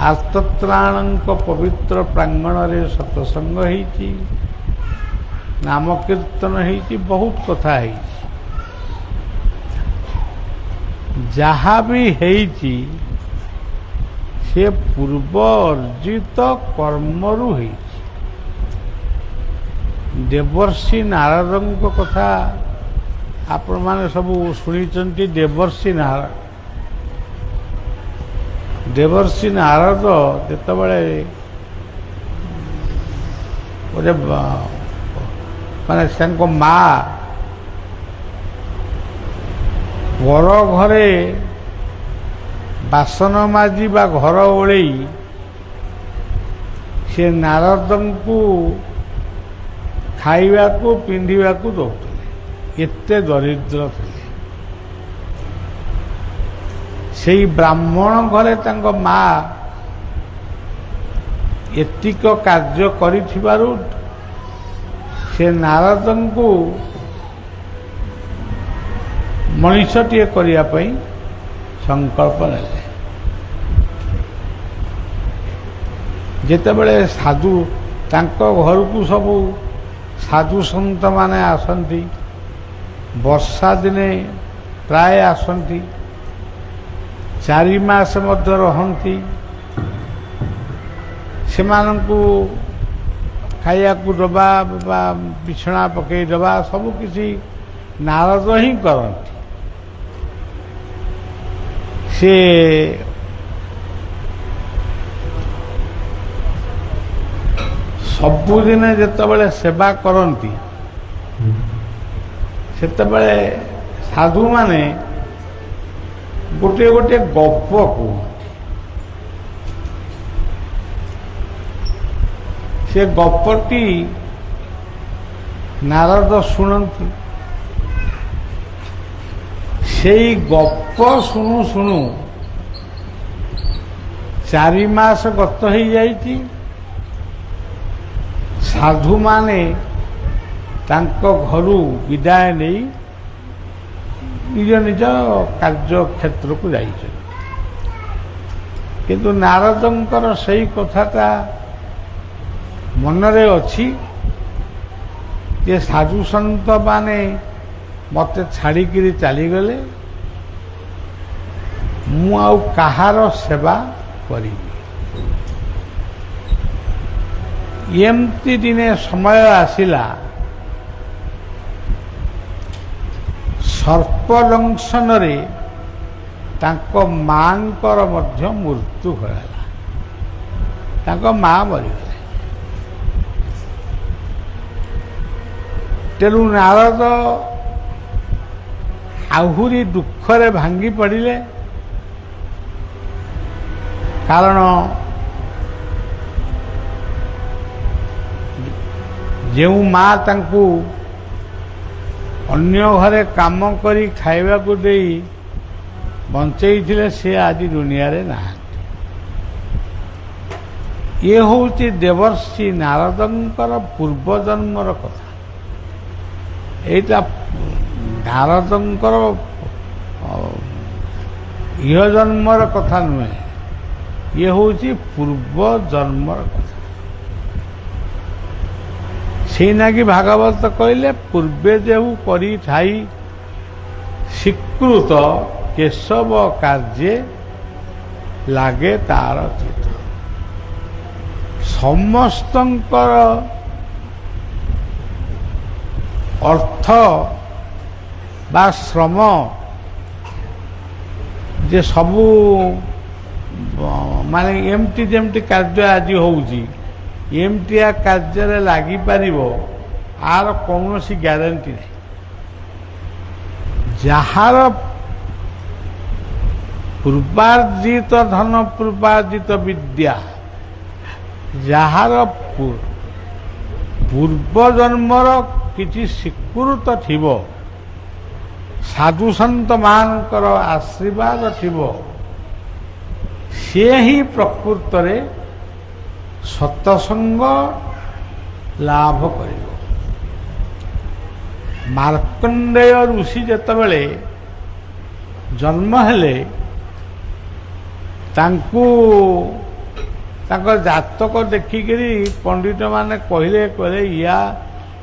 ଆର୍ତ୍ତତ୍ରାଣଙ୍କ ପବିତ୍ର ପ୍ରାଙ୍ଗଣରେ ସତ୍ସଙ୍ଗ ହେଇଛି, ନାମ କୀର୍ତ୍ତନ ହେଇଛି, ବହୁତ କଥା ହେଇଛି। ଯାହା ବି ହେଇଛି ସେ ପୂର୍ବ ଅର୍ଜିତ କର୍ମରୁ ହେଇଛି। ଦେବର୍ଷି ନାରଦଙ୍କ କଥା ଆପଣମାନେ ସବୁ ଶୁଣିଛନ୍ତି। ଦେବର୍ଷି ନାରଦ ଯେତେବେଳେ ଗୋଟେ ମାନେ ତାଙ୍କ ମା ପର ଘରେ ବାସନ ମାଜି ବା ଘର ଓଳେଇ ସେ ନାରଦଙ୍କୁ ଖାଇବାକୁ ପିନ୍ଧିବାକୁ ଦେଉଥିଲେ, ଏତେ ଦରିଦ୍ର ଥିଲେ। ସେଇ ବ୍ରାହ୍ମଣ ଘରେ ତାଙ୍କ ମା ଏତିକ କାର୍ଯ୍ୟ କରିଥିବାରୁ ସେ ନାରଦଙ୍କୁ ମଣିଷଟିଏ କରିବା ପାଇଁ ସଂକଳ୍ପ ନେଲେ। ଯେତେବେଳେ ସାଧୁ ତାଙ୍କ ଘରକୁ ସବୁ ସାଧୁ ସନ୍ତମାନେ ଆସନ୍ତି, ବର୍ଷା ଦିନେ ପ୍ରାୟ ଆସନ୍ତି, 4 ମାସ ମଧ୍ୟ ରହନ୍ତି। ସେମାନଙ୍କୁ ଖାଇବାକୁ ଦେବା ବା ବିଛଣା ପକାଇ ଦେବା ସବୁକିଛି ନାରଦ ହିଁ କରନ୍ତି। ସେ ସବୁଦିନେ ଯେତେବେଳେ ସେବା କରନ୍ତି ସେତେବେଳେ ସାଧୁମାନେ ଗୋଟିଏ ଗୋଟିଏ ଗପ କୁହନ୍ତି। ସେ ଗପଟି ନାରଦ ଶୁଣନ୍ତି। ସେଇ ଗପ ଶୁଣୁ ଶୁଣୁ 4 ମାସ ଗତ ହେଇଯାଇଛି। ସାଧୁମାନେ ତାଙ୍କ ଘରୁ ବିଦାୟ ନେଇ ନିଜ ନିଜ କାର୍ଯ୍ୟକ୍ଷେତ୍ରକୁ ଯାଇଛନ୍ତି। କିନ୍ତୁ ନାରଦଙ୍କର ସେଇ କଥାଟା ମନରେ ଅଛି ଯେ ସାଧୁସନ୍ତମାନେ ମୋତେ ଛାଡ଼ିକିରି ଚାଲିଗଲେ, ମୁଁ ଆଉ କାହାର ସେବା କରିବି। ଏମିତି ଦିନେ ସମୟ ଆସିଲା, ସର୍ପଦଂଶନରେ ତାଙ୍କ ମାଙ୍କର ମଧ୍ୟ ମୃତ୍ୟୁ ହୋଇଗଲା। ତାଙ୍କ ମା ମରିଗଲେ। ତେଣୁ ନାରଦ ଆହୁରି ଦୁଃଖରେ ଭାଙ୍ଗି ପଡ଼ିଲେ। କାରଣ ଯେଉଁ ମା ତାଙ୍କୁ ଅନ୍ୟ ଘରେ କାମ କରି ଖାଇବାକୁ ଦେଇ ବଞ୍ଚେଇଥିଲେ, ସେ ଆଜି ଦୁନିଆରେ ନାହାନ୍ତି। ଇଏ ହେଉଛି ଦେବର୍ଷି ନାରଦଙ୍କର ପୂର୍ବଜନ୍ମର କଥା। ଏଇଟା ନାରଦଙ୍କର ଇହ ଜନ୍ମର କଥା ନୁହେଁ, ଇଏ ହେଉଛି ପୂର୍ବ ଜନ୍ମର କଥା। ସେଇନାଗି ଭାଗବତ କହିଲେ, ପୂର୍ବେ ଯେହୁ କରିଥାଇ ସ୍ୱୀକୃତ କେଶବ କାର୍ଯ୍ୟେ ଲାଗେ ତାର ଚିତ। ସମସ୍ତଙ୍କର ଅର୍ଥ ବା ଶ୍ରମ ଯେ ସବୁ ମାନେ ଏମିତି ଯେମିତି କାର୍ଯ୍ୟ ଆଜି ହେଉଛି, ଏମିତିଆ କାର୍ଯ୍ୟରେ ଲାଗିପାରିବ ଆର କୌଣସି ଗ୍ୟାରେଣ୍ଟି ନାହିଁ। ଯାହାର ପୂର୍ବାର୍ଜିତ ଧନ, ପୂର୍ବାର୍ଜିତ ବିଦ୍ୟା, ଯାହାର ପୂର୍ବଜନ୍ମର କିଛି ସ୍ୱୀକୃତ ଥିବ, ସାଧୁସନ୍ତମାନଙ୍କର ଆଶୀର୍ବାଦ ଥିବ, ସିଏ ହିଁ ପ୍ରକୃତରେ ସତ୍ସଙ୍ଗ ଲାଭ କରିବ। ମାର୍କଣ୍ଡେୟ ଋଷି ଯେତେବେଳେ ଜନ୍ମ ହେଲେ, ତାଙ୍କୁ ଜାତକ ଦେଖିକିରି ପଣ୍ଡିତ ମାନେ କହିଲେ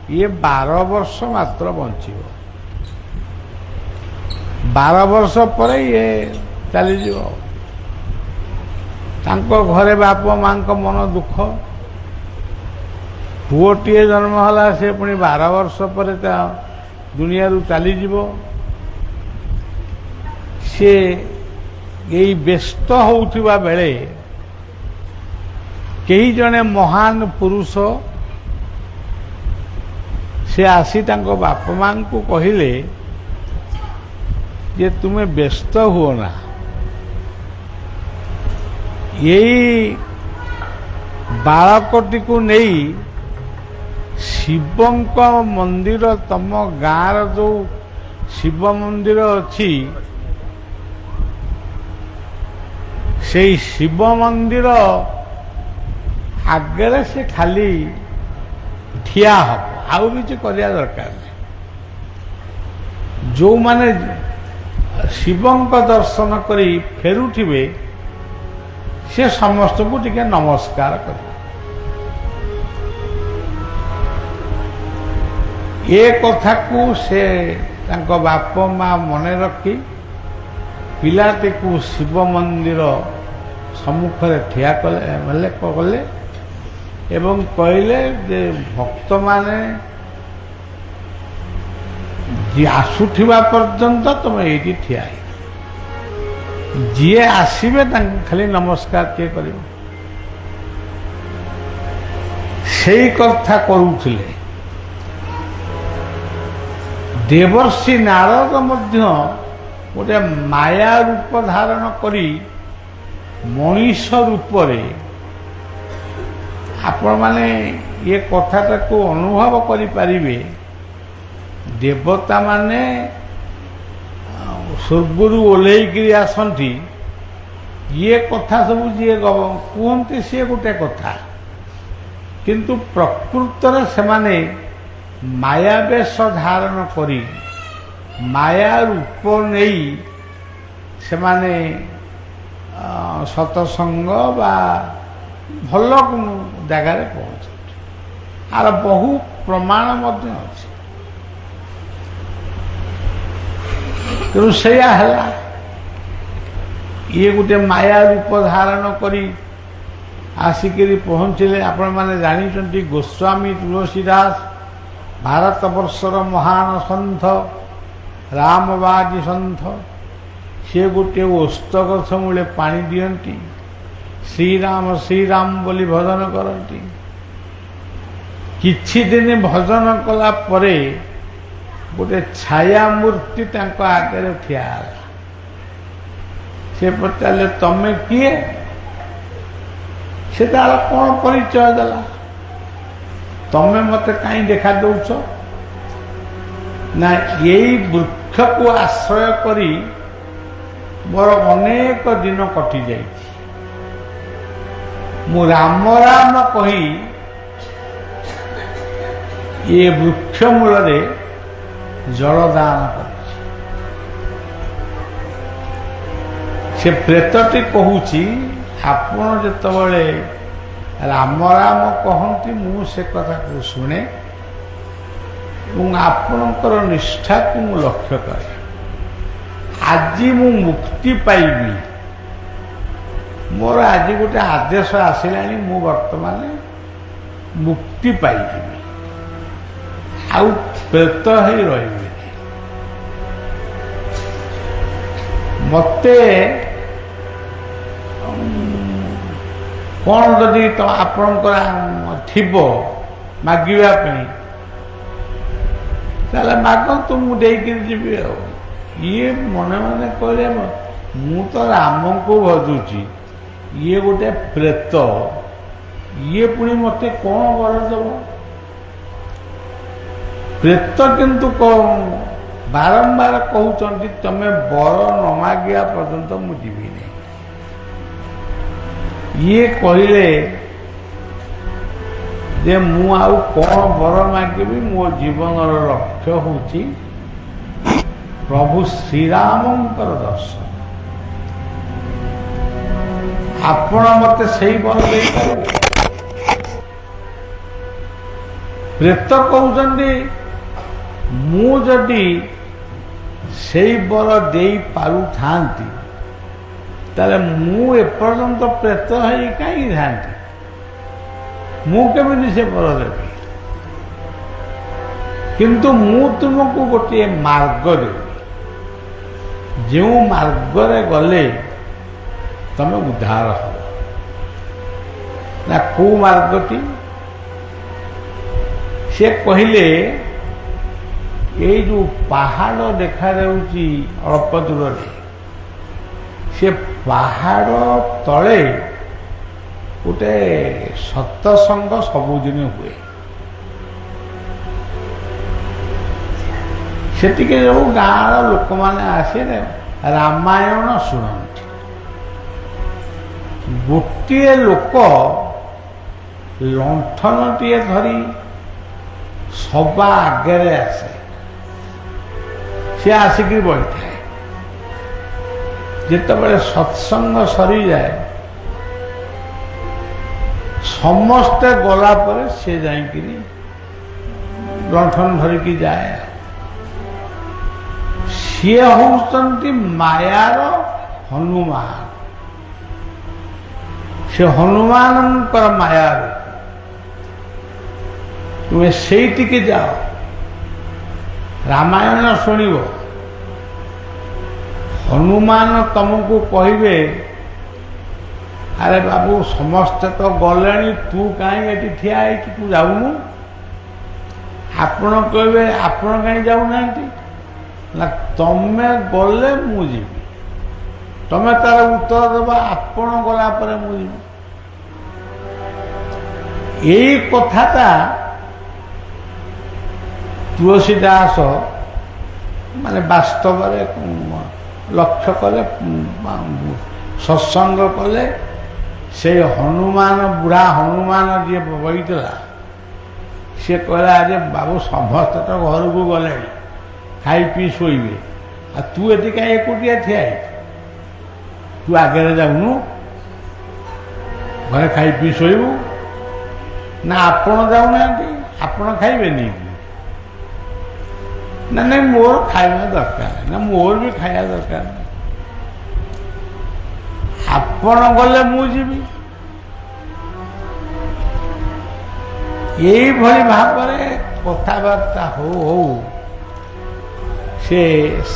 ଇଏ 12 ବର୍ଷ ମାତ୍ର ବଞ୍ଚିବ, 12 ବର୍ଷ ପରେ ଇଏ ଚାଲିଯିବ। ତାଙ୍କ ଘରେ ବାପ ମାଙ୍କ ମନ ଦୁଃଖ, ପୁଅଟିଏ ଜନ୍ମ ହେଲା, ସେ ପୁଣି 12 ବର୍ଷ ପରେ ତା ଦୁନିଆରୁ ଚାଲିଯିବ। ସେ ଏଇ ବ୍ୟସ୍ତ ହେଉଥିବା ବେଳେ କେହି ଜଣେ ମହାନ ପୁରୁଷ ସେ ଆସି ତାଙ୍କ ବାପ ମାଙ୍କୁ କହିଲେ ଯେ ତୁମେ ବ୍ୟସ୍ତ ହୁଅ ନା, ଏଇ ବାଳକଟିକୁ ନେଇ ଶିବଙ୍କ ମନ୍ଦିର, ତମ ଗାଁର ଯୋଉ ଶିବ ମନ୍ଦିର ଅଛି, ସେଇ ଶିବ ମନ୍ଦିର ଆଗରେ ସେ ଖାଲି ଠିଆ ହବ, ଆଉ କିଛି କରିବା ଦରକାର ନାହିଁ। ଯୋଉମାନେ ଶିବଙ୍କ ଦର୍ଶନ କରି ଫେରୁଥିବେ ସେ ସମସ୍ତଙ୍କୁ ଟିକେ ନମସ୍କାର କରିବେ। ଏ କଥାକୁ ସେ ତାଙ୍କ ବାପ ମା ମନେ ରଖି ପିଲାଟିକୁ ଶିବ ମନ୍ଦିର ସମ୍ମୁଖରେ ଠିଆ କଲେ ଏବଂ କହିଲେ ଯେ ଭକ୍ତମାନେ ଆସୁଥିବା ପର୍ଯ୍ୟନ୍ତ ତୁମେ ଏଇଠି ଠିଆ ହେଇ, ଯିଏ ଆସିବେ ତାଙ୍କୁ ଖାଲି ନମସ୍କାର କିଏ କରିବ। ସେଇ କଥା କରୁଥିଲେ। ଦେବର୍ଷି ନାରଦ ମଧ୍ୟ ଗୋଟେ ମାୟା ରୂପ ଧାରଣ କରି ମଣିଷ ରୂପରେ, ଆପଣମାନେ ଏ କଥାଟାକୁ ଅନୁଭବ କରିପାରିବେ, ଦେବତାମାନେ ସ୍ୱର୍ଗରୁ ଓହ୍ଲେଇକିରି ଆସନ୍ତି, ଇଏ କଥା ସବୁ ଯିଏ କୁହନ୍ତି ସିଏ ଗୋଟେ କଥା, କିନ୍ତୁ ପ୍ରକୃତରେ ସେମାନେ ମାୟାବେଶ ଧାରଣ କରି ମାୟା ରୂପ ନେଇ ସେମାନେ ସତସଙ୍ଗ ବା ଭଲ ଜାଗାରେ ପହଞ୍ଚନ୍ତି। ଆର ବହୁ ପ୍ରମାଣ ମଧ୍ୟ ଅଛି। ତେଣୁ ସେଇଆ ହେଲା, ଇଏ ଗୋଟେ ମାୟା ରୂପ ଧାରଣ କରି ଆସିକିରି ପହଞ୍ଚିଲେ। ଆପଣମାନେ ଜାଣିଛନ୍ତି ଗୋସ୍ୱାମୀ ତୁଳସୀ ଦାସ ଭାରତବର୍ଷର ମହାନ ସନ୍ଥ, ରାମବାଗୀ ସନ୍ଥ, ସେ ଗୋଟିଏ ଓସ୍ତ ଗଛ ମୂଳେ ପାଣି ଦିଅନ୍ତି, ଶ୍ରୀରାମ ଶ୍ରୀରାମ ବୋଲି ଭଜନ କରନ୍ତି। କିଛି ଦିନ ଭଜନ କଲା ପରେ ଗୋଟେ ଛାୟା ମୂର୍ତ୍ତି ତାଙ୍କ ଆଗରେ ଠିଆ ହେଲା। ସେ ପଚାରିଲେ ତମେ କିଏ? ସେ ତାର କ'ଣ ପରିଚୟ ଦେଲା। ତମେ ମତେ କାହିଁ ଦେଖା ଦଉଛ? ନା ଏଇ ବୃକ୍ଷକୁ ଆଶ୍ରୟ କରି ମୋର ଅନେକ ଦିନ କଟି ଯାଇଛି। ମୁଁ ରାମ ରାମ କହି ଏ ବୃକ୍ଷ ମୂଳରେ ଜଳଦାନ କରିଛି। ସେ ପ୍ରେତଟି କହୁଛି ଆପଣ ଯେତେବେଳେ ରାମ ରାମ କହନ୍ତି ମୁଁ ସେ କଥାକୁ ଶୁଣେ ଏବଂ ଆପଣଙ୍କର ନିଷ୍ଠାକୁ ମୁଁ ଲକ୍ଷ୍ୟ କରେ। ଆଜି ମୁଁ ମୁକ୍ତି ପାଇବି, ମୋର ଆଜି ଗୋଟେ ଆଦେଶ ଆସିଲାଣି, ମୁଁ ବର୍ତ୍ତମାନ ମୁକ୍ତି ପାଇଯିବି, ଆଉ ପ୍ରେତ ହେଇ ରହିବିନି। ମତେ କ'ଣ ଯଦି ଆପଣଙ୍କର ଥିବ ମାଗିବା ପାଇଁ ତାହେଲେ ମାଗନ୍ତୁ, ମୁଁ ଦେଇକିରି ଯିବି। ଆଉ ଇଏ ମନେ ମନେ କହିଲେ ମୁଁ ତ ରାମଙ୍କୁ ଭଜୁଛି, ଇଏ ଗୋଟେ ପ୍ରେତ, ଇଏ ପୁଣି ମତେ କ'ଣ ବର ଦେବ? ପ୍ରେତ କିନ୍ତୁ ବାରମ୍ବାର କହୁଛନ୍ତି ତମେ ବର ନ ମାଗିବା ପର୍ଯ୍ୟନ୍ତ ମୁଁ ଯିବିନି। ଇଏ କହିଲେ ଯେ ମୁଁ ଆଉ କ'ଣ ବର ମାଗିବି, ମୋ ଜୀବନର ଲକ୍ଷ୍ୟ ହେଉଛି ପ୍ରଭୁ ଶ୍ରୀରାମଙ୍କର ଦର୍ଶନ। ଆପଣ ମତେ ସେଇ ବର ଦେଇପାରିବେ? ପ୍ରେତ କହୁଛନ୍ତି ମୁଁ ଯଦି ସେଇ ବର ଦେଇପାରୁଥାନ୍ତି ତାହେଲେ ମୁଁ ଏପର୍ଯ୍ୟନ୍ତ ପ୍ରେତ ହେଇ କାହିଁକି ଥାନ୍ତି? ମୁଁ କେମିତି ସେ ବର ଦେବି? କିନ୍ତୁ ମୁଁ ତୁମକୁ ଗୋଟିଏ ମାର୍ଗ ଦେବି, ଯେଉଁ ମାର୍ଗରେ ଗଲେ ତମେ ଉଦ୍ଧାର ହେବ। ନା କୋଉ ମାର୍ଗଟି? ସେ କହିଲେ ଏଇ ଯୋଉ ପାହାଡ଼ ଦେଖାଯାଉଛି ଅଳ୍ପ ଦୂରରେ, ସେ ପାହାଡ଼ ତଳେ ଗୋଟେ ସତ୍ସଙ୍ଗ ସବୁଦିନ ହୁଏ। ସେଠିକି ଯୋଉ ଗାଁର ଲୋକମାନେ ଆସିଲେ ରାମାୟଣ ଶୁଣନ୍ତି। ଗୋଟିଏ ଲୋକ ଲଣ୍ଠନଟିଏ ଧରି ସବା ଆଗରେ ଆସେ, ସେ ଆସିକି ବସିଥାଏ। ଯେତେବେଳେ ସତ୍ସଙ୍ଗ ସରିଯାଏ ସମସ୍ତେ ଗଲା ପରେ ସେ ଯାଇକିରି ଲଣ୍ଠନ ଧରିକି ଯାଏ। ସିଏ ହେଉଛନ୍ତି ମାୟାର ହନୁମାନ। ସେ ହନୁମାନଙ୍କର ମାୟା ରୂପ। ତୁମେ ସେଇଠିକି ଯାଅ, ରାମାୟଣ ଶୁଣିବ। ହନୁମାନ ତମକୁ କହିବେ ଆରେ ବାବୁ ସମସ୍ତେ ତ ଗଲେଣି, ତୁ କାହିଁ ଏଠି ଠିଆ ହେଇଛୁ, ତୁ ଯାଉନୁ? ଆପଣ କହିବେ ଆପଣ କାହିଁ ଯାଉନାହାନ୍ତି? ନା ତମେ ଗଲେ ମୁଁ ଯିବି। ତମେ ତାର ଉତ୍ତର ଦେବ ଆପଣ ଗଲା ପରେ ମୁଁ ଯିବି। ଏଇ କଥାଟା ତୁଳସୀ ଦାସ ମାନେ ବାସ୍ତବରେ ଲକ୍ଷ୍ୟ କଲେ, ସତ୍ସଙ୍ଗ କଲେ। ସେଇ ହନୁମାନ, ବୁଢ଼ା ହନୁମାନ ଯିଏ ବହିଥିଲା, ସିଏ କହିଲା ଆରେ ବାବୁ ସମସ୍ତେ ତ ଘରକୁ ଗଲେଣି, ଖାଇ ପିଇ ଶୋଇବେ, ଆଉ ତୁ ଏଠି କାହିଁ ଏକୁଟିଆ ଠିଆ ହେଇଛୁ? ତୁ ଆଗରେ ଯାଉନୁ, ଘରେ ଖାଇ ପିଇ ଶୋଇବୁ। ନା ଆପଣ ଯାଉନାହାନ୍ତି, ଆପଣ ଖାଇବେନି? ନା ନାଇଁ ମୋର ଖାଇବା ଦରକାର ନାହିଁ। ନା ମୋର ବି ଖାଇବା ଦରକାର ନାହିଁ। ଆପଣ ଗଲେ ମୁଁ ଯିବି। ଏଇଭଳି ଭାବରେ କଥାବାର୍ତ୍ତା ହଉ ହଉ ସେ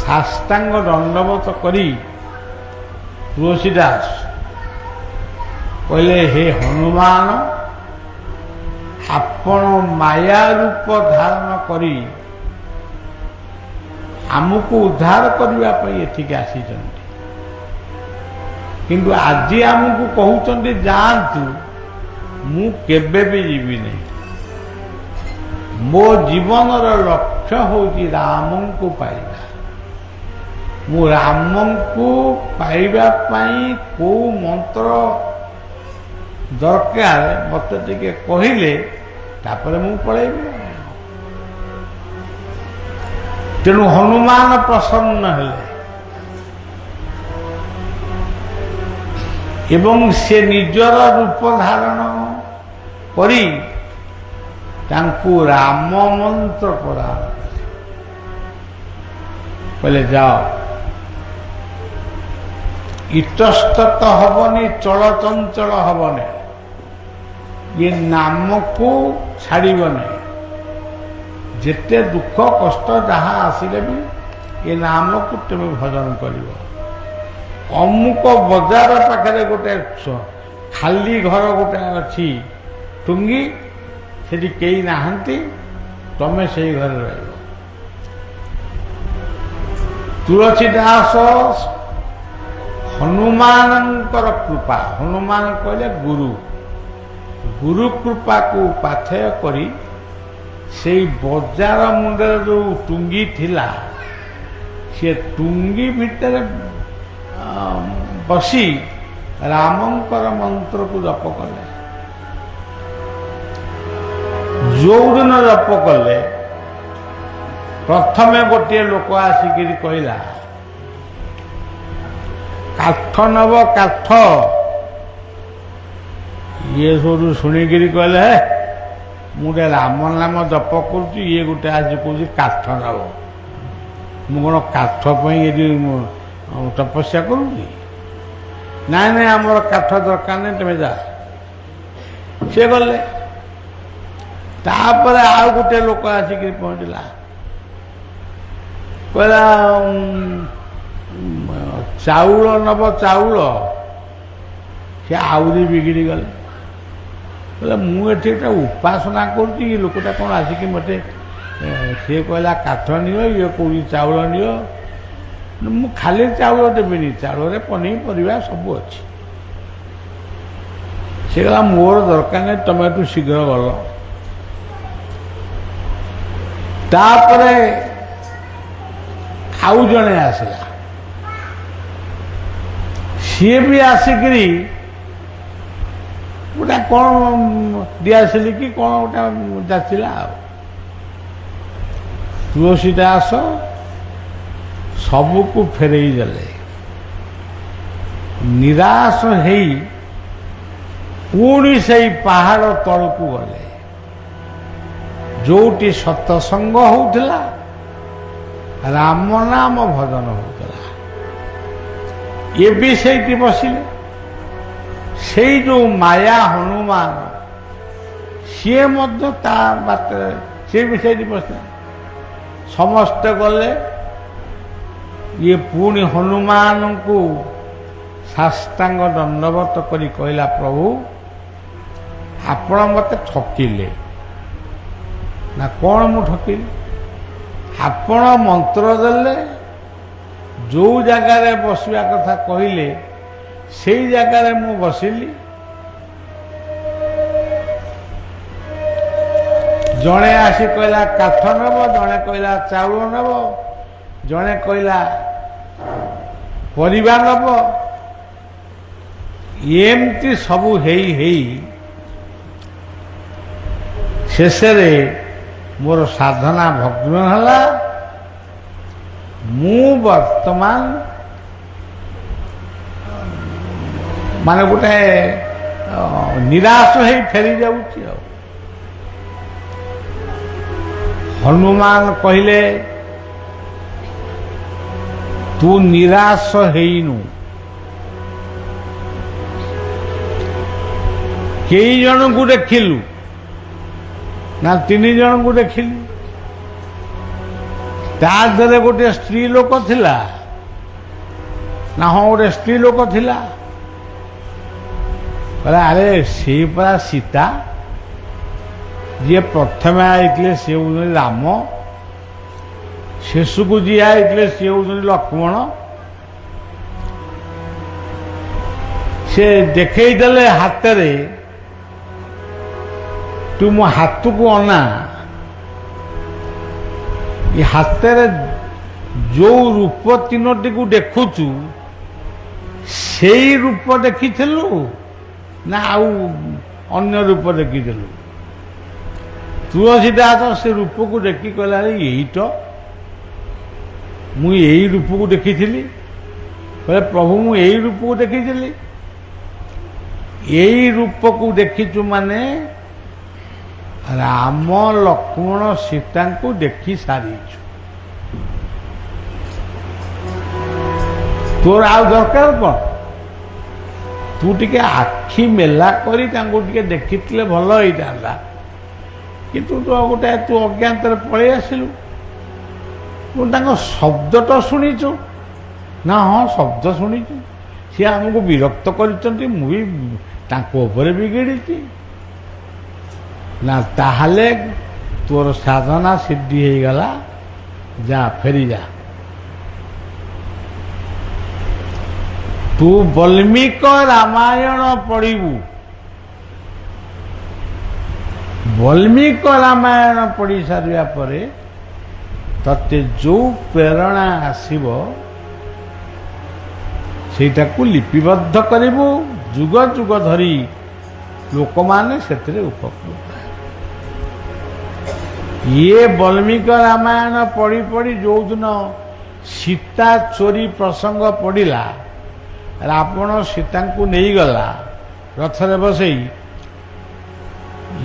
ସାଷ୍ଟାଙ୍ଗ ଦଣ୍ଡବତ କରି ତୁଳସୀ ଦାସ କହିଲେ ହେ ହନୁମାନ, ଆପଣ ମାୟା ରୂପ ଧାରଣ କରି ଆମକୁ ଉଦ୍ଧାର କରିବା ପାଇଁ ଏଠିକି ଆସିଛନ୍ତି, କିନ୍ତୁ ଆଜି ଆମକୁ କହୁଛନ୍ତି ଯାଆନ୍ତୁ, ମୁଁ କେବେ ବି ଯିବିନି। ମୋ ଜୀବନର ଲକ୍ଷ୍ୟ ହେଉଛି ରାମଙ୍କୁ ପାଇବା। ମୁଁ ରାମଙ୍କୁ ପାଇବା ପାଇଁ କୋଉ ମନ୍ତ୍ର ଦରକାର ମୋତେ ଟିକେ କହିଲେ ତାପରେ ମୁଁ ପଳେଇବି। ତେଣୁ ହନୁମାନ ପ୍ରସନ୍ନ ହେଲେ ଏବଂ ସେ ନିଜର ରୂପ ଧାରଣ କରି ତାଙ୍କୁ ରାମ ମନ୍ତ୍ର ପ୍ରଦାନ କଲେ। କହିଲେ ଯାଅ, ଇତସ୍ତତ ହବନି, ଚଳଚଞ୍ଚଳ ହବନି, ଇଏ ନାମକୁ ଛାଡ଼ିବନି। ଯେତେ ଦୁଃଖ କଷ୍ଟ ଯାହା ଆସିଲେ ବି ଏ ନାମକୁ ତୁମେ ଭଜନ କରିବ। ଅମୁକ ବଜାର ପାଖରେ ଗୋଟେ ଖାଲି ଘର ଗୋଟେ ଅଛି ଟୁଙ୍ଗି, ସେଠି କେହି ନାହାନ୍ତି, ତମେ ସେଇ ଘରେ ରହିବ। ତୁଳସୀ ଦାସ ହନୁମାନଙ୍କର କୃପା, ହନୁମାନ କହିଲେ ଗୁରୁ, ଗୁରୁ କୃପାକୁ ପାଥେୟ କରି ସେଇ ବଜାର ମୁଣ୍ଡରେ ଯୋଉ ଟୁଙ୍ଗି ଥିଲା, ସେ ଟୁଙ୍ଗି ଭିତରେ ବସି ରାମଙ୍କର ମନ୍ତ୍ରକୁ ଜପ କଲେ। ଯୋଉଦିନ ଜପ କଲେ ପ୍ରଥମେ ଗୋଟିଏ ଲୋକ ଆସିକିରି କହିଲା କାଠ ନବ କାଠ, ଇଏ ସବୁ ଶୁଣିକିରି କହିଲେ ହେ ମୁଁ ଗୋଟେ ରାମ ନାମ ଜପ କରୁଛି, ଇଏ ଗୋଟେ ଆଜି କହୁଛି କାଠ ନେବ। ମୁଁ କ'ଣ କାଠ ପାଇଁ ଏଠି ତପସ୍ୟା କରୁଛି? ନାଇଁ ନାଇଁ ଆମର କାଠ ଦରକାର ନାହିଁ, ତମେ ଯା। ସେ ଗଲେ। ତାପରେ ଆଉ ଗୋଟେ ଲୋକ ଆସିକିରି ପହଞ୍ଚିଲା, କହିଲା ଚାଉଳ ନେବ ଚାଉଳ। ସେ ଆହୁରି ବିଗିଡ଼ି ଗଲେ, କହିଲେ ମୁଁ ଏଠି ଗୋଟେ ଉପାସନା କରୁଛି, ଏ ଲୋକଟା କ'ଣ ଆସିକି ମୋତେ ସିଏ କହିଲା କାଠ ନିଅ, ଇଏ କହୁଛି ଚାଉଳ ନିଅ। ମୁଁ ଖାଲି ଚାଉଳ ଦେବିନି, ଚାଉଳରେ ପନିପରିବା ସବୁ ଅଛି। ସେ କହିଲା ମୋର ଦରକାର ନାହିଁ, ତମେ ଏଠୁ ଶୀଘ୍ର ଗଲ। ତାପରେ ଆଉ ଜଣେ ଆସିଲା, ସିଏ ବି ଆସିକିରି ଗୋଟା କ'ଣ ଦିଆସିଲି କି କ'ଣ ଗୋଟା ଯାଚିଲା। ଆଉ ତୁଳସୀ ଦାସ ସବୁକୁ ଫେରେଇ ଦେଲେ। ନିରାଶ ହେଇ ପୁଣି ସେଇ ପାହାଡ଼ ତଳକୁ ଗଲେ, ଯୋଉଠି ସତସଙ୍ଗ ହଉଥିଲା, ରାମ ନାମ ଭଜନ ହଉଥିଲା। ଇଏ ବି ସେଇଠି ବସିଲେ। ସେଇ ଯୋଉ ମାୟା ହନୁମାନ, ସିଏ ମଧ୍ୟ ତା ବାଟରେ ସିଏ ବି ସେଇଠି ବସିଲେ। ସମସ୍ତେ ଗଲେ। ଇଏ ପୁଣି ହନୁମାନଙ୍କୁ ସାଷ୍ଟାଙ୍ଗ ଦଣ୍ଡବତ କରି କହିଲା, ପ୍ରଭୁ ଆପଣ ମୋତେ ଠକିଲେ। ନା କ'ଣ ମୁଁ ଠକିଲି? ଆପଣ ମନ୍ତ୍ର ଦେଲେ, ଯୋଉ ଜାଗାରେ ବସିବା କଥା କହିଲେ ସେଇ ଜାଗାରେ ମୁଁ ବସିଲି। ଜଣେ ଆସି କହିଲା କାଠ ନେବ, ଜଣେ କହିଲା ଚାଉଳ ନେବ, ଜଣେ କହିଲା ପରିବା ନେବ। ଏମିତି ସବୁ ହେଇ ହେଇ ଶେଷରେ ମୋର ସାଧନା ଭଗ୍ନ ହେଲା। ମୁଁ ବର୍ତ୍ତମାନ ମାନେ ଗୋଟେ ନିରାଶ ହେଇ ଫେରି ଯାଉଛି। ଆଉ ହନୁମାନ କହିଲେ, ତୁ ନିରାଶ ହେଇନୁ। କେଇ ଜଣଙ୍କୁ ଦେଖିଲୁ? ନା 3 ଜଣଙ୍କୁ ଦେଖିଲୁ। ତା ଦେହରେ ଗୋଟେ ସ୍ତ୍ରୀ ଲୋକ ଥିଲା। ନା ହଁ, ଗୋଟେ ସ୍ତ୍ରୀ ଲୋକ ଥିଲା। କହିଲା ଆରେ ସେଇ ପରା ସୀତା, ଯିଏ ପ୍ରଥମେ ଆଇଥିଲେ ସେ ହେଉଛନ୍ତି ରାମ, ଶେଷକୁ ଯିଏ ଆଇଥିଲେ ସେ ହେଉଛନ୍ତି ଲକ୍ଷ୍ମଣ। ସେ ଦେଖେଇଦେଲେ ହାତରେ, ତୁ ମୋ ହାତକୁ ଅନା। ଏ ହାତରେ ଯୋଉ ରୂପ 3ଟିକୁ ଦେଖୁଛୁ, ସେଇ ରୂପ ଦେଖିଥିଲୁ ନା ଆଉ ଅନ୍ୟ ରୂପ ଦେଖିଥିଲୁ? ତୁଳସୀ ଦାସ ସେ ରୂପକୁ ଦେଖି କହିଲା, ଏଇ ତ ମୁଁ ଏଇ ରୂପକୁ ଦେଖିଥିଲି। କହିଲେ ପ୍ରଭୁ ମୁଁ ଏଇ ରୂପକୁ ଦେଖିଥିଲି। ଏଇ ରୂପକୁ ଦେଖିଛୁ ମାନେ ରାମ ଲକ୍ଷ୍ମଣ ସୀତାଙ୍କୁ ଦେଖି ସାରିଛୁ। ତୋର ଆଉ ଦରକାର କ'ଣ? ତୁ ଟିକେ ଆଖି ମେଲା କରି ତାଙ୍କୁ ଟିକେ ଦେଖିଥିଲେ ଭଲ ହେଇଥାନ୍ତା, କିନ୍ତୁ ତୁ ଅଜ୍ଞାତରେ ପଳେଇ ଆସିଲୁ। ତୁ ତାଙ୍କ ଶବ୍ଦ ତ ଶୁଣିଛୁ? ନା ହଁ, ଶବ୍ଦ ଶୁଣିଛୁ। ସିଏ ଆମକୁ ବିରକ୍ତ କରିଛନ୍ତି, ମୁଁ ବି ତାଙ୍କ ଉପରେ ବିଗିଡ଼ିଛି। ନା ତାହେଲେ ତୋର ସାଧନା ସିଦ୍ଧି ହେଇଗଲା, ଯା ଫେରିଯା। ତୁ ବାଲ୍ମୀକ ରାମାୟଣ ପଢ଼ିବୁ। ବାଲ୍ମୀକ ରାମାୟଣ ପଢ଼ି ସାରିବା ପରେ ତତେ ଯୋଉ ପ୍ରେରଣା ଆସିବ ସେଇଟାକୁ ଲିପିବଦ୍ଧ କରିବୁ। ଯୁଗ ଯୁଗ ଧରି ଲୋକମାନେ ସେଥିରେ ଉପକୃତ ହେବେ। ଇଏ ବାଲ୍ମୀକ ରାମାୟଣ ପଢ଼ି ପଢ଼ି ଯୋଉଦିନ ସୀତା ଚୋରି ପ୍ରସଙ୍ଗ ପଡ଼ିଲା, ରାବଣ ସୀତାଙ୍କୁ ନେଇଗଲା ରଥରେ ବସେଇ,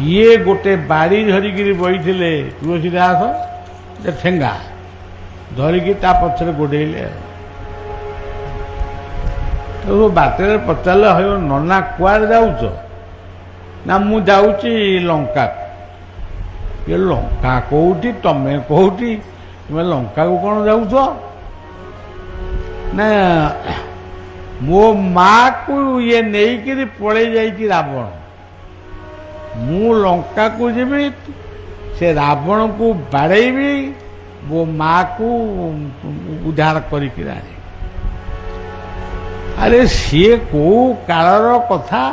ଇଏ ଗୋଟେ ବାଡ଼ି ଧରିକିରି ବଇଥିଲେ ତୁଳସୀଦାସ, ଯେ ଠେଙ୍ଗା ଧରିକି ତା ପଛରେ ଗୋଡ଼େଇଲେ। ତ ବାଟରେ ପଚାରିଲେ, ହଇବ ନନା କୁଆଡ଼େ ଯାଉଛ? ନା ମୁଁ ଯାଉଛି ଲଙ୍କାକୁ। ଏ ଲଙ୍କା କୋଉଠି, ତମେ କୋଉଠି? ତୁମେ ଲଙ୍କାକୁ କ'ଣ ଯାଉଛ? ନା ମୋ ମାକୁ ଇଏ ନେଇକିରି ପଳେଇ ଯାଇଛି ରାବଣ। ମୁଁ ଲଙ୍କାକୁ ଯିବି, ସେ ରାବଣକୁ ବାଡ଼େଇବି, ମୋ ମାକୁ ଉଦ୍ଧାର କରିକି ଆଣିବି। ଆରେ ସିଏ କୋଉ କାଳର କଥା?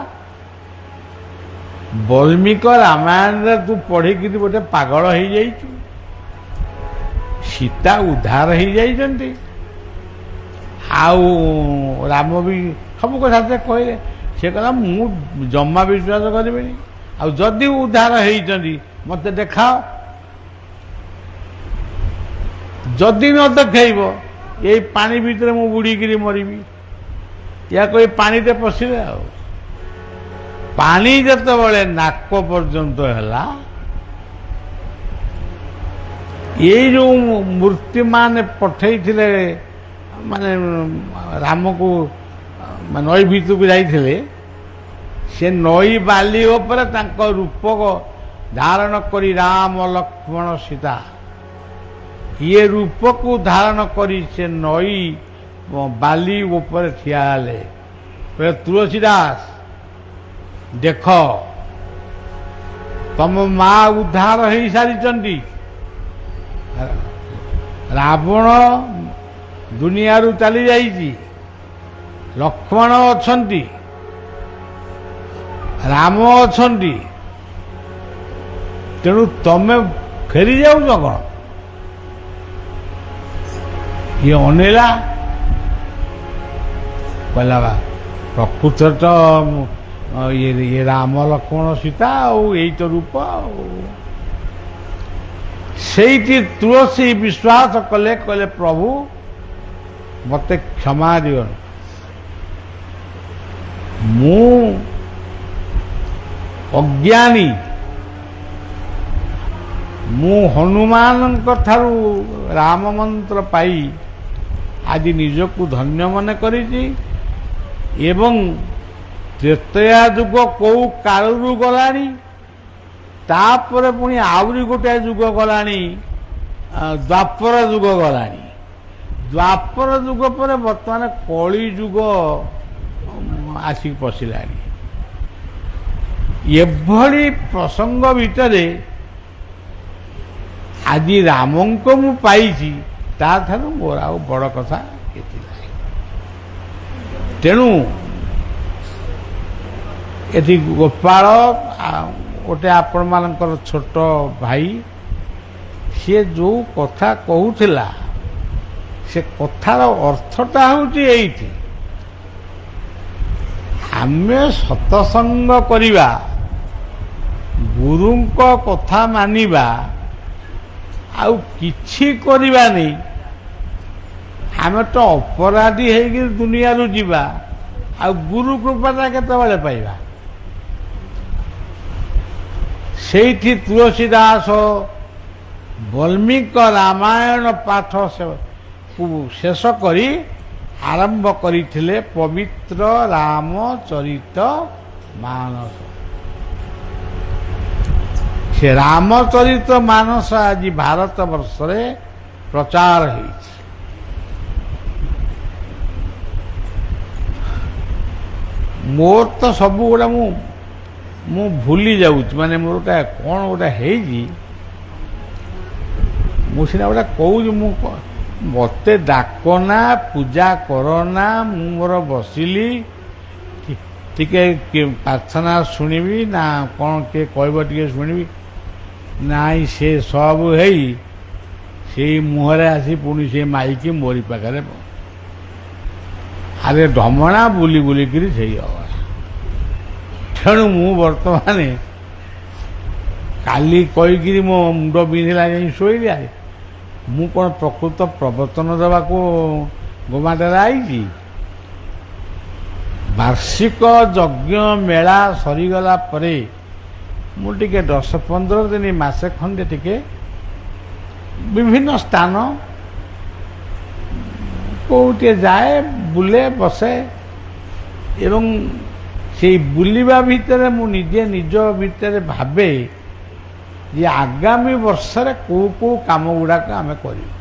ବାଲ୍ମୀକି ରାମାୟଣରେ ତୁ ପଢ଼ିକିରି ଗୋଟେ ପାଗଳ ହେଇଯାଇଛୁ। ସୀତା ଉଦ୍ଧାର ହେଇଯାଇଛନ୍ତି, ଆଉ ରାମ ବି ସବୁ କଥା ସେ କହିଲେ। ସେ କହିଲା ମୁଁ ଜମା ବିଶ୍ୱାସ କରିବିନି, ଆଉ ଯଦି ଉଦ୍ଧାର ହେଇଛନ୍ତି ମୋତେ ଦେଖାଅ। ଯଦି ନ ଦେଖେଇବ ଏଇ ପାଣି ଭିତରେ ମୁଁ ବୁଡ଼ିକିରି ମରିବି। ୟା କହି ପାଣିରେ ପଶିଲେ। ଆଉ ପାଣି ଯେତେବେଳେ ନାକ ପର୍ଯ୍ୟନ୍ତ ହେଲା, ଏଇ ଯେଉଁ ମୂର୍ତ୍ତିମାନେ ପଠେଇଥିଲେ, ମାନେ ରାମକୁ ନଈ ଭିତରକୁ ଯାଇଥିଲେ, ସେ ନଈ ବାଲି ଉପରେ ତାଙ୍କ ରୂପ ଧାରଣ କରି ରାମ ଲକ୍ଷ୍ମଣ ସୀତା ଇଏ ରୂପକୁ ଧାରଣ କରି ସେ ନଈ ବାଲି ଉପରେ ଠିଆ ହେଲେ। ତୁଳସୀଦାସ ଦେଖ, ତମ ମା ଉଦ୍ଧାର ହେଇସାରିଛନ୍ତି। ରାବଣ ଦୁନିଆରୁ ଚାଲି ଯାଇଛି, ଲକ୍ଷ୍ମଣ ଅଛନ୍ତି, ରାମ ଅଛନ୍ତି, ତେଣୁ ତମେ ଫେରି ଯାଉଛ କ'ଣ? ଇଏ ଅନେଇଲା, କହିଲା ବା ପ୍ରକୃତରେ ତ ଇଏ ରାମ ଲକ୍ଷ୍ମଣ ସୀତା, ଆଉ ଏଇ ତ ରୂପ। ଆଉ ସେଇଠି ତୁଳସୀ ବିଶ୍ୱାସ କଲେ, କହିଲେ ପ୍ରଭୁ ମୋତେ କ୍ଷମା ଦିଅ, ମୁଁ ଅଜ୍ଞାନୀ, ମୁଁ ହନୁମାନଙ୍କ ଠାରୁ ରାମ ମନ୍ତ୍ର ପାଇ ଆଜି ନିଜକୁ ଧନ୍ୟ ମନେ କରିଛି। ଏବଂ ତ୍ରେତୟା ଯୁଗ କୋଉ କାଳରୁ ଗଲାଣି, ତାପରେ ପୁଣି ଆହୁରି ଗୋଟାଏ ଯୁଗ ଗଲାଣି, ଦ୍ୱାପର ଯୁଗ ଗଲାଣି। ଦ୍ୱାପର ଯୁଗ ପରେ ବର୍ତ୍ତମାନ କଳି ଯୁଗ ଆସିକି ପଶିଲାଣି। ଏଭଳି ପ୍ରସଙ୍ଗ ଭିତରେ ଆଜି ରାମଙ୍କୁ ମୁଁ ପାଇଛି, ତାଠାରୁ ମୋର ଆଉ ବଡ଼ କଥା କିଛି ନାହିଁ। ତେଣୁ ଏଠି ଗୋପାଳ ଗୋଟେ ଆପଣମାନଙ୍କର ଛୋଟ ଭାଇ, ସିଏ ଯେଉଁ କଥା କହୁଥିଲା, ସେ କଥାର ଅର୍ଥଟା ହେଉଛି ଏଇଠି, ଆମେ ସତସଙ୍ଗ କରିବା, ଗୁରୁଙ୍କ କଥା ମାନିବା, ଆଉ କିଛି କରିବାନି। ଆମେ ତ ଅପରାଧୀ ହେଇକି ଦୁନିଆରୁ ଯିବା, ଆଉ ଗୁରୁ କୃପାଟା କେତେବେଳେ ପାଇବା? ସେଇଠି ତୁଳସୀଦାସ ବାଲ୍ମୀକି ରାମାୟଣ ପାଠ ଶେଷ କରି ଆରମ୍ଭ କରିଥିଲେ ପବିତ୍ର ରାମଚରିତ ମାନସ। ସେ ରାମଚରିତ ମାନସ ଆଜି ଭାରତ ବର୍ଷରେ ପ୍ରଚାର ହେଇଛି। ମୋର ତ ସବୁ ଗୁଡ଼ା ମୁଁ ଭୁଲି ଯାଉଛି, ମାନେ ମୋର ଗୋଟେ କ'ଣ ଗୋଟେ ହେଇଛି, ମୁଁ ସିନା ଗୋଟେ କହୁଛି, ମୋତେ ଡାକନା, ପୂଜା କରନା, ମୁଁ ମୋର ବସିଲି ଟିକେ ପ୍ରାର୍ଥନା ଶୁଣିବି ନା କ'ଣ କିଏ କହିବ ଟିକେ ଶୁଣିବି, ନାଇଁ ସେ ସବୁ ହେଇ ସେଇ ମୁହଁରେ ଆସି ପୁଣି ସେ ମାଇକି ମୋରି ପାଖରେ, ଆରେ ଢମଣା ବୁଲି ବୁଲିକିରି ସେଇ ଅବସ୍ଥା। ତେଣୁ ମୁଁ ବର୍ତ୍ତମାନ କାଲି କହିକିରି ମୋ ମୁଣ୍ଡ ବିନ୍ଧିଲା ଯାଇ ଶୋଇଲି। ମୁଁ କ'ଣ ପ୍ରକୃତ ପ୍ରବଚନ ଦେବାକୁ ଗୋମାଟାରେ ଆଇଛି? ବାର୍ଷିକ ଯଜ୍ଞ ମେଳା ସରିଗଲା ପରେ ମୁଁ ଟିକେ 10-15 ଦିନ ମାସେ ଖଣ୍ଡେ ଟିକେ ବିଭିନ୍ନ ସ୍ଥାନ କୋଉଠି ଯାଏ, ବୁଲେ, ବସେ ଏବଂ ସେଇ ବୁଲିବା ଭିତରେ ମୁଁ ନିଜେ ନିଜ ଭିତରେ ଭାବେ ଯେ ଆଗାମୀ ବର୍ଷରେ କୋଉ କୋଉ କାମ ଗୁଡ଼ାକ ଆମେ କରିବୁ।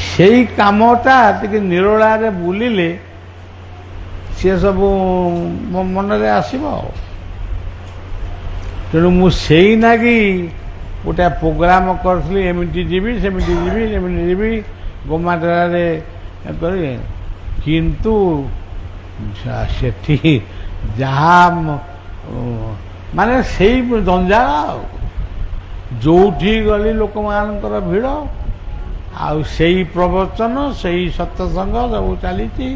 ସେଇ କାମଟା ଟିକେ ନିରୋଳାରେ ବୁଲିଲେ ସେ ସବୁ ମୋ ମନରେ ଆସିବ। ତେଣୁ ମୁଁ ସେଇ ନାଗି ଗୋଟେ ପ୍ରୋଗ୍ରାମ କରିଥିଲି, ଏମିତି ଯିବି ସେମିତି ଯିବି ସେମିତି ଯିବି ଗୋମାତାରେ କରି, କିନ୍ତୁ ସେଠି ଯାହା ମାନେ ସେଇ ଜଞ୍ଜାଳ ଆଉ ଯୋଉଠି ଗଲି ଲୋକମାନଙ୍କର ଭିଡ଼, ଆଉ ସେଇ ପ୍ରବଚନ ସେଇ ସତ୍ସଙ୍ଗ ସବୁ ଚାଲିଛି।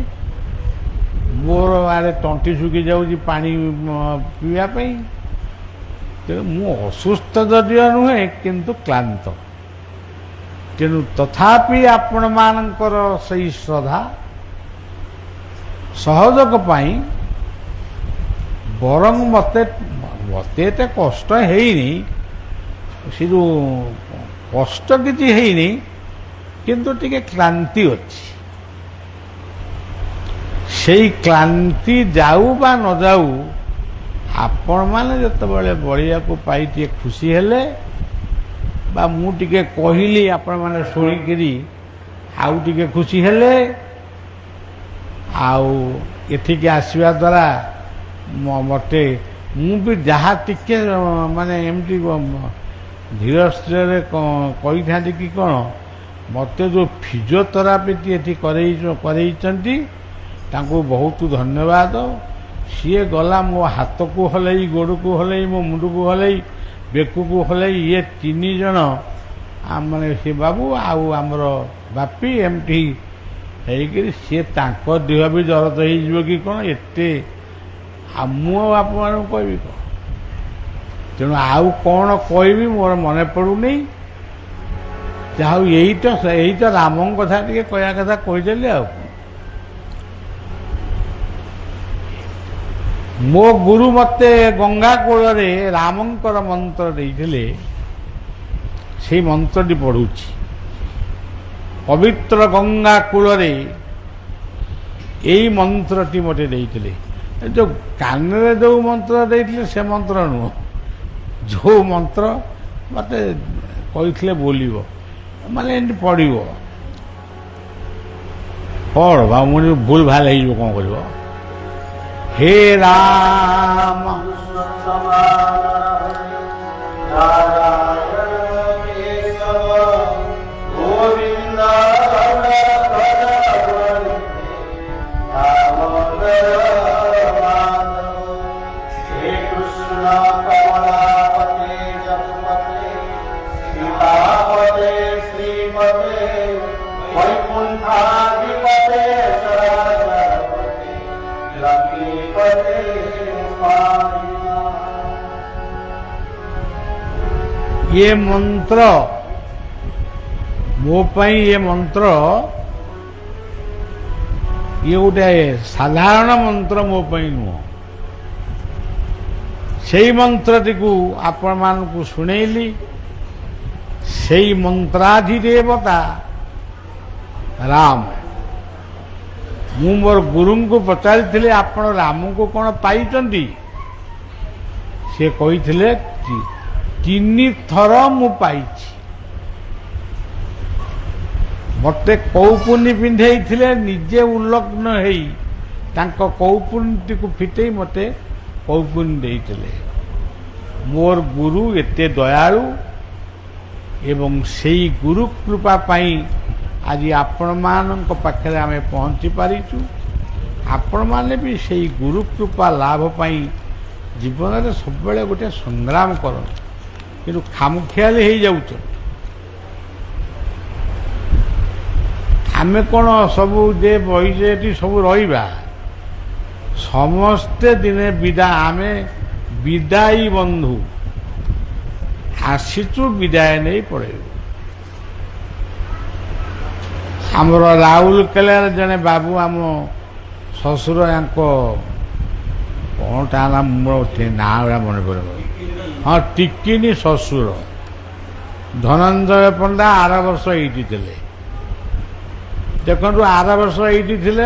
ମୋର ଆଡ଼େ ତଣ୍ଟି ଶୁଖି ଯାଉଛି ପାଣି ପିଇବା ପାଇଁ। ତେଣୁ ମୁଁ ଅସୁସ୍ଥ ଯଦିଓ ନୁହେଁ କିନ୍ତୁ କ୍ଳାନ୍ତ। ତେଣୁ ତଥାପି ଆପଣମାନଙ୍କର ସେଇ ଶ୍ରଦ୍ଧା ସହଯୋଗ ପାଇଁ ବରଂ ମୋତେ ଏତେ କଷ୍ଟ ହେଇନି, ସେ ଯେଉଁ କଷ୍ଟ କିଛି ହେଇନି କିନ୍ତୁ ଟିକେ କ୍ଳାନ୍ତି ଅଛି। ସେଇ କ୍ଳାନ୍ତି ଯାଉ ବା ନ ଯାଉ, ଆପଣମାନେ ଯେତେବେଳେ ବଳିବାକୁ ପାଇ ଟିକେ ଖୁସି ହେଲେ ବା ମୁଁ ଟିକେ କହିଲି ଆପଣମାନେ ଶୁଣିକିରି ଆଉ ଟିକେ ଖୁସି ହେଲେ, ଆଉ ଏଠିକି ଆସିବା ଦ୍ୱାରା ମୋତେ ମୁଁ ବି ଯାହା ଟିକେ ମାନେ ଏମିତି ଧୀର ସ୍ଥିରରେ କହିଥାନ୍ତି କି କ'ଣ, ମୋତେ ଯେଉଁ ଫିଜିଓଥେରାପିଟି ଏଠି କରେଇଛନ୍ତି ତାଙ୍କୁ ବହୁତ ଧନ୍ୟବାଦ। ସିଏ ଗଲା ମୋ ହାତକୁ ହଲେଇ, ଗୋଡ଼କୁ ହଲେଇ, ମୋ ମୁଣ୍ଡକୁ ହଲେଇ, ବେକକୁ ହଲେଇ, ଇଏ 3 ଜଣ ମାନେ ସେ ବାବୁ ଆଉ ଆମର ବାପି ଏମିତି ହେଇକିରି ସିଏ ତାଙ୍କ ଦେହ ବି ଦରଦ ହେଇଯିବ କି କ'ଣ ଏତେ, ଆଉ ମୁଁ ଆଉ ଆପଣମାନଙ୍କୁ କହିବି କ'ଣ। ତେଣୁ ଆଉ କ'ଣ କହିବି ମୋର ମନେ ପଡ଼ୁନି। ଯାହା ହଉ ଏଇ ତ ରାମଙ୍କ କଥା ଟିକେ କହିବା କଥା କହିଦେଲି। ଆଉ ମୋ ଗୁରୁ ମୋତେ ଗଙ୍ଗା କୂଳରେ ରାମଙ୍କର ମନ୍ତ୍ର ଦେଇଥିଲେ, ସେଇ ମନ୍ତ୍ରଟି ପଢ଼ୁଛି। ପବିତ୍ର ଗଙ୍ଗା କୂଳରେ ଏଇ ମନ୍ତ୍ରଟି ମୋତେ ଦେଇଥିଲେ। ଯେଉଁ କାନରେ ଯେଉଁ ମନ୍ତ୍ର ଦେଇଥିଲେ ସେ ମନ୍ତ୍ର ନୁହଁ, ଯେଉଁ ମନ୍ତ୍ର ମୋତେ କହିଥିଲେ ବୋଲିବ, ମାନେ ଏମିତି ପଡ଼ିବ। ପଢ଼ ବା ମୁଁ ଭୁଲ ଭାଲ ହେଇଯିବ କ'ଣ କରିବ। हे राम ये मंत्र मो पाई, ये मंत्र ये गोटे साधारण मंत्र मो पाई नुह। से मंत्रटी को आपण मानकु सुनेली। से मंत्राधिदेवता राम। मु मोर गुरु को पचारि आपण राम को कौन पाई, से कही 3 थर मु पाई। मते कौपुनी पिंधे निजे उल्लग्न हेई तांको कौपुनी को फिटे मते कौपुनी देइथिले। मोर गुरु एते दयालु एवं सेई गुरु कृपा पाई आज आपण मानक पाखरे आमे पहुंची पारिचु। आपण माने भी सेई गुरु कृपा लाभ पाई जीवन में सब बेले गोटे संग्राम करो, किंतु खामुखियाली हो जाऊच। आमे कौन सबू जे बही सब रहा समस्ते दिने विदाय, आमे विदायी बंधु आसीचु विदाय नहीं पड़े। आमर राउरकेलार जने बाबू आम ससुर କ'ଣ ତା ନା ମୋର ନାଁ ଗୁଡ଼ା ମନେ ପଡ଼ିବ। ହଁ, ଟିକିନି ଶ୍ୱଶୁର ଧନଞ୍ଜୟ ପଣ୍ଡା ଆର ବର୍ଷ ଏଇଠି ଥିଲେ। ଦେଖନ୍ତୁ ଆର ବର୍ଷ ଏଇଠି ଥିଲେ।